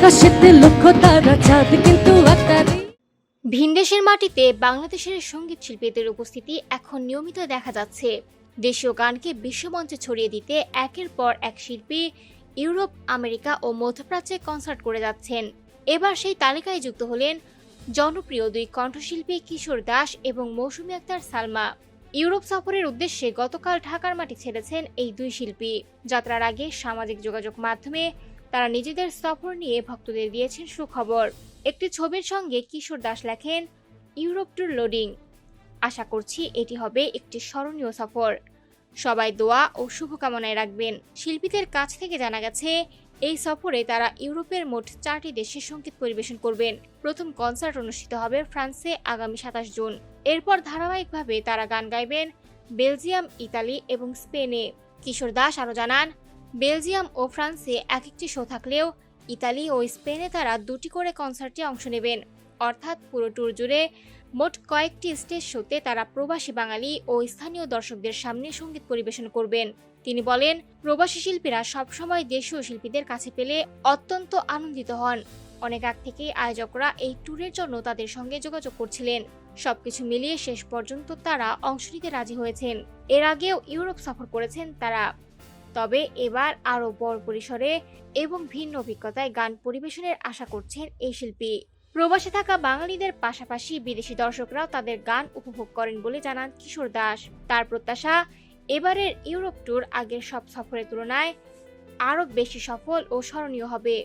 আকাশেতে লক্ষ তারা চাঁদ কিন্তু আকারে। ভিনদেশের মাটিতে বাংলাদেশের সঙ্গীত শিল্পীদের উপস্থিতি এখন নিয়মিত দেখা যাচ্ছে। দেশীয় গানকে বিশ্বমঞ্চে ছড়িয়ে দিতে একের পর এক শিল্পী ইউরোপ, আমেরিকা ও মধ্যপ্রাচ্যে কনসার্ট করে যাচ্ছেন। এবার সেই তালিকায় যুক্ত হলেন জনপ্রিয় দুই কণ্ঠশিল্পী কিশোর দাস এবং মৌসুমী আক্তার সালমা। ইউরোপ সফরের উদ্দেশ্যে গতকাল ঢাকার মাটি ছেড়েছেন এই দুই শিল্পী। যাত্রার আগে সামাজিক যোগাযোগ মাধ্যমে তারা নিজেদের সফর নিয়ে ভক্তদের দিয়েছেন সুখবর। একটি ছবির সঙ্গে কিশোর দাস লেখেন, ইউরোপ ট্যুর লোডিং। আশা করছি এটি হবে একটি স্মরণীয় সফর। সবাই দোয়া ও শুভকামনায় রাখবেন। শিল্পীদের কাছ থেকে জানা গেছে, এই সফরে তারা ইউরোপের মোট 4টি দেশে সঙ্গীত পরিবেশন করবেন। প্রথম কনসার্ট অনুষ্ঠিত হবে ফ্রান্সে আগামী 27 জুন। এরপর ধারাবাহিকভাবে তারা গান গাইবেন বেলজিয়াম, ইতালি এবং স্পেনে। কিশোর দাস আরও জানান, বেলজিয়াম ও ফ্রান্সে এক একটি শো থাকলেও ইতালি ও স্পেনে তারা 2টি করে কনসার্টে অংশ নেবেন। অর্থাৎ পুরো ট্যুর জুড়ে মোট কয়েকটি স্টেজ শোতে তারা প্রবাসী বাঙালি ও স্থানীয় দর্শকদের সামনে সঙ্গীত পরিবেশন করবেন। তিনি বলেন, প্রবাসী শিল্পীরা সবসময় দেশীয় শিল্পীদের কাছে পেলে অত্যন্ত আনন্দিত হন। অনেক আগ থেকেই আয়োজকরা এই ট্যুরের জন্য তাদের সঙ্গে যোগাযোগ করছিলেন। সবকিছু মিলিয়ে শেষ পর্যন্ত তারা অংশ নিতে রাজি হয়েছেন। এর আগেও ইউরোপ সফর করেছেন তারা। তবে এবার আরও বড় পরিসরে এবং ভিন্ন অভিজ্ঞতায় গান পরিবেশনের আশা করছেন এই শিল্পী। প্রবাসে থাকা বাঙালিদের পাশাপাশি বিদেশি দর্শকরাও তাদের গান উপভোগ করেন বলে জানান কিশোর দাস। তার প্রত্যাশা, এবারের ইউরোপ ট্যুর আগের সব সফরের তুলনায় আরও বেশি সফল ও স্মরণীয় হবে।